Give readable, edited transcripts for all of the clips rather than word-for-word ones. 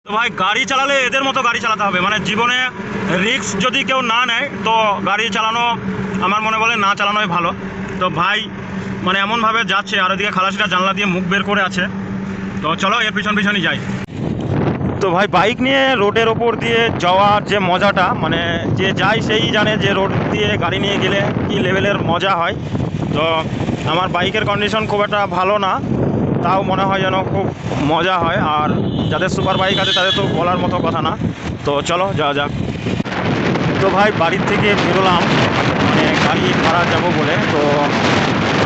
তো ভাই গাড়ি চালালে এদের মতো গাড়ি চালাতে হবে, মানে জীবনে রিস্ক যদি কেউ না নেয় তো গাড়ি চালানো আমার মনে বলে না চালানোই ভালো। তো ভাই মানে এমনভাবে যাচ্ছে আর ওদিকে খালাসিটা জানলা দিয়ে মুখ বের করে আছে, তো চলো এর পিছন পিছনই যাই। তো ভাই বাইক নিয়ে রোডের ওপর দিয়ে যাওয়ার যে মজাটা, মানে যে যায় সেই জানে যে রোড দিয়ে গাড়ি নিয়ে গেলে কী লেভেলের মজা হয়। তো আমার বাইকের কন্ডিশন খুব একটা ভালো না, তাও মনে হয় যেন খুব মজা হয়। আর যাদের সুপার বাইক আছে তাদের তো বলার মতো কথা না। তো চলো যাওয়া যাক। তো ভাই বাড়ির থেকে বেরোলাম মানে গাড়ি ভাড়া যাব বলে। তো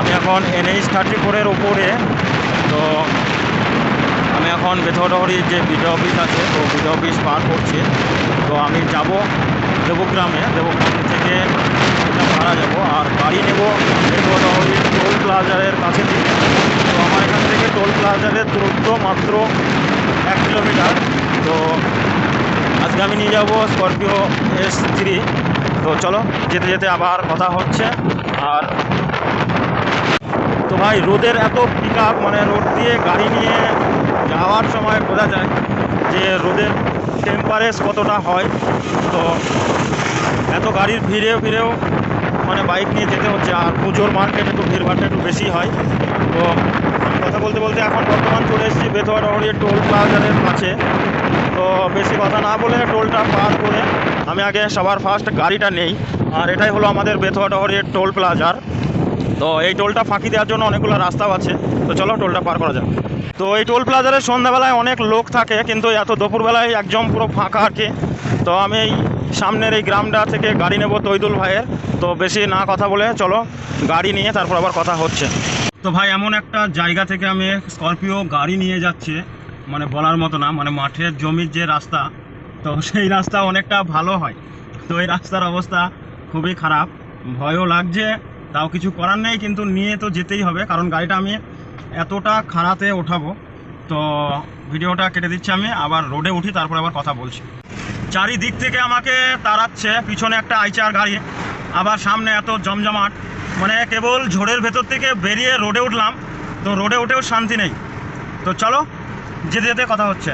আমি এখন NH-34-এর ওপরে। তো আমি এখন বেথুয়াডহরির যে বিডিও অফিস আছে, তো বিডিও অফিস পার করছি। তো আমি যাব দেবগ্রামে, দেবগ্রাম থেকে ভাড়া যাব আর গাড়ি নেব বেথুয়াডহরির টোল প্লাজারের কাছে থেকে। তো আমার এখান থেকে টোল প্লাজারের দূরত্ব মাত্র 1 কিলোমিটার। তো আজকে আমি নিয়ে যাব স্করপিও S3। তো চলো যেতে যেতে আবার কথা হচ্ছে। আর তো ভাই রোদের এত পিক আপ, মানে রোড দিয়ে গাড়ি নিয়ে যাওয়ার সময় বোঝা যায় যে রোদের টেম্পারেচার কতটা হয়। তো এত গাড়ির ভিড়েও মানে বাইক নিয়ে যেতে হচ্ছে। আর পুজোর মার্কেট একটু ভিড়ভাড়টা একটু বেশি হয়। তো কথা বলতে বলতে এখন বর্তমান চলে এসেছি বেথুয়াডহরির টোল প্লাজারের কাছে। তো বেশি কথা না বলে টোলটা পার করে আমি আগে সবার ফার্স্ট গাড়িটা নেই। আর এটাই হলো আমাদের বেথুয়াডহরির টোল প্লাজার। তো এই টোলটা ফাঁকি দেওয়ার জন্য অনেকগুলো রাস্তাও আছে। তো চলো টোলটা পার করা যাক। তো এই টোল প্লাজারে সন্ধ্যাবেলায় অনেক লোক থাকে, কিন্তু এত দুপুরবেলায় একদম পুরো ফাঁকা আর কি। তো আমি এই সামনের এই গ্রামটা থেকে গাড়ি নেব তৈদুল ভাইয়ের। তো বেশি না কথা বলে চলো গাড়ি নিয়ে তারপর আবার কথা হচ্ছে। তো ভাই এমন একটা জায়গা থেকে আমি স্করপিও গাড়ি নিয়ে যাচ্ছি, মানে বলার মতো না। মানে মাঠের জমির যে রাস্তা, তো সেই রাস্তা অনেকটা ভালো হয়। তো এই রাস্তার অবস্থা খুবই খারাপ, ভয়ও লাগছে, তাও কিছু করার নেই, কিন্তু নিয়ে তো যেতেই হবে কারণ গাড়িটা আমি এতটা খারাপে ওঠাবো। তো ভিডিওটা কেটে দিচ্ছি, আমি আবার রোডে উঠি তারপর আবার কথা বলছি। চারিদিক থেকে আমাকে তাড়াচ্ছে, পিছনে একটা আইচার গাড়ি, আবার সামনে এত জমজমাট, মানে কেবল ঝড়ের ভেতর থেকে বেরিয়ে রোডে উঠলাম, তো রোডে উঠেও শান্তি নেই। তো চলো যেতে যেতে কথা হচ্ছে।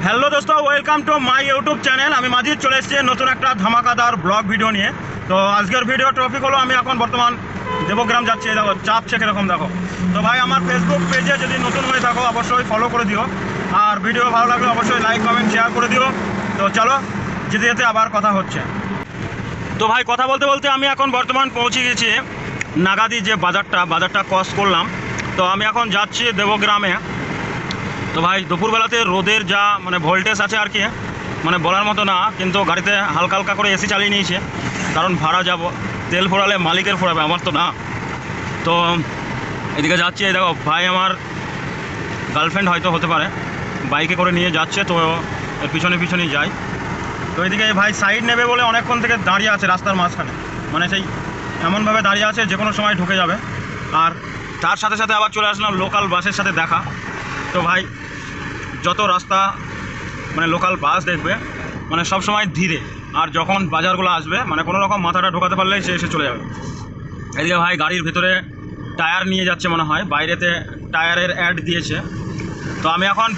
হ্যালো দোস্ত, welcome to my YouTube channel. আমি মাঝিদ চলে এসেছি নতুন একটা ধামাকাদার ব্লগ ভিডিও নিয়ে। তো আজকের ভিডিও টপিক হলো আমি এখন বর্তমান দেবগ্রাম যাচ্ছি। দেখো চাপছে কীরকম দেখো। তো ভাই আমার ফেসবুক পেজে যদি নতুন হয়ে থাকো অবশ্যই ফলো করে দিও, আর ভিডিও ভালো লাগলে অবশ্যই লাইক কমেন্ট শেয়ার করে দিও। তো চলো যেতে যেতে আবার কথা হচ্ছে। তো ভাই কথা বলতে বলতে আমি এখন বর্তমান পৌঁছে গেছি নাগাদি যে বাজারটা ক্রস করলাম। তো আমি এখন যাচ্ছি দেবগ্রামে। তো ভাই দুপুরবেলাতে রোদের যা মানে ভোল্টেজ আছে আর কি, মানে বলার মতো না। কিন্তু গাড়িতে হালকা হালকা করে এসি চালিয়ে নিয়েছে, কারণ ভাড়া যাব, তেল ফোড়ালে মালিকের ফোড়াবে, আমার তো না। তো এদিকে যাচ্ছি, এই দেখো ভাই আমার গার্লফ্রেন্ড হয়তো হতে পারে, বাইকে করে নিয়ে যাচ্ছে। তো এর পিছনে পিছনেই যাই। তো এদিকে ভাই সাইড নেবে বলে অনেকক্ষণ থেকে দাঁড়িয়ে আছে রাস্তার মাঝখানে, মানে সেই এমনভাবে দাঁড়িয়ে আছে যে কোনো সময় ঢুকে যাবে। আর তার সাথে সাথে আবার চলে আসলাম লোকাল বাসের সাথে দেখা। তো ভাই যত রাস্তা মানে লোকাল বাস দেখবে মানে সব সময় ধীরে, আর যখন বাজারগুলো আসবে মানে কোনো রকম মাথাটা ঢোকাতে পারলেই সে এসে চলে যাবে। এদিকে ভাই গাড়ির ভেতরে টায়ার নিয়ে যাচ্ছে মনে হয়, বাইরেতে টায়ারের অ্যাড দিয়েছে। তো আমি এখন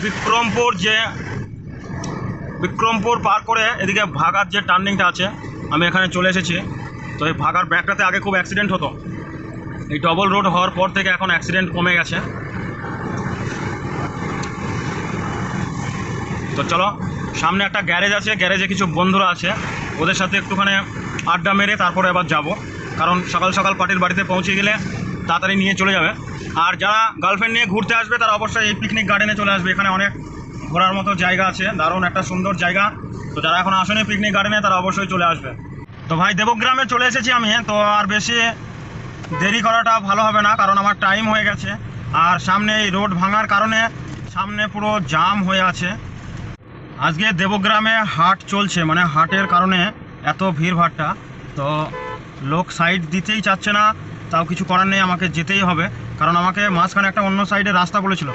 বিক্রমপুর পার করে এদিকে ভাগার যে টার্নিংটা আছে আমি এখানে চলে এসেছি। তো এই ভাগার ব্যাগটাতে আগে খুব অ্যাক্সিডেন্ট হতো, এই ডবল রোড হওয়ার পর থেকে এখন অ্যাক্সিডেন্ট কমে গেছে। তো চলো সামনে একটা গ্যারেজ আছে, গ্যারেজে কিছু বন্ধুরা আছে, ওদের সাথে একটুখানি আড্ডা মেরে তারপরে আবার যাব, কারণ সকাল সকাল পার্টির বাড়িতে পৌঁছে গেলে তাড়াতাড়ি নিয়ে চলে যাবে। আর যারা গার্লফ্রেন্ড নিয়ে ঘুরতে আসবে তারা অবশ্যই এই পিকনিক গার্ডেনে চলে আসবে, এখানে অনেক ঘোরার মতো জায়গা আছে, দারুণ একটা সুন্দর জায়গা। তো যারা এখন আসেনি পিকনিক গার্ডেনে তারা অবশ্যই চলে আসবে। তো ভাই দেবগ্রামে চলে এসেছি আমি। তো আর বেশি দেরি করাটা ভালো হবে না, কারণ আমার টাইম হয়ে গেছে। আর সামনে এই রোড ভাঙার কারণে সামনে পুরো জাম হয়ে আছে। আজকে দেবগ্রামে হাট চলছে, মানে হাটের কারণে এত ভিড়ভাড়টা। তো লোক সাইড দিতেই চাচ্ছে না, তাও কিছু করার নেই, আমাকে যেতেই হবে, কারণ আমাকে মাঝখানে একটা অন্য সাইডে রাস্তা বলেছিল,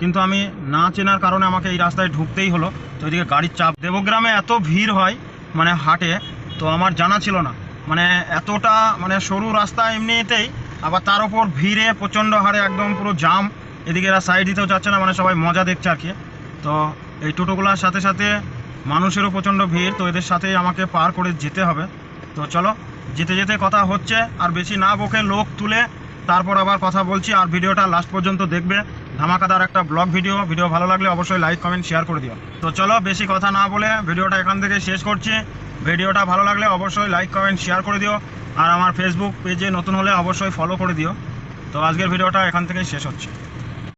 কিন্তু আমি না চেনার কারণে আমাকে এই রাস্তায় ঢুকতেই হলো। তো এদিকে গাড়ির চাপ, দেবগ্রামে এত ভিড় হয় মানে হাটে, তো আমার জানা ছিল না। মানে এতটা মানে সরু রাস্তা এমনিতেই, আবার তার ওপর ভিড়ে প্রচণ্ড হারে একদম পুরো জাম। এদিকে এরা সাইড দিতেও চাচ্ছে না, মানে সবাই মজা দেখছে আর কি। তো এই টোটোগুলোর সাথে সাথে মানুষেরও প্রচণ্ড ভিড়, তো এদের সাথেই আমাকে পার করে যেতে হবে। তো চলো, যেতে যেতে কথা হচ্ছে, আর বেশি না বকে লোক তুলে তারপর আবার কথা বলছি। আর ভিডিওটা লাস্ট পর্যন্ত দেখবে, ধামাকাদার একটা ব্লগ ভিডিও ভালো লাগলে অবশ্যই লাইক কমেন্ট শেয়ার করে দিও। তো চলো, বেশি কথা না বলে ভিডিওটা এখান থেকে শেষ করছি। ভিডিওটা ভালো লাগলে অবশ্যই লাইক কমেন্ট শেয়ার করে দিও, আর আমার ফেসবুক পেজে নতুন হলে অবশ্যই ফলো করে দিও। তো আজকের ভিডিওটা এখান থেকেই শেষ হচ্ছে।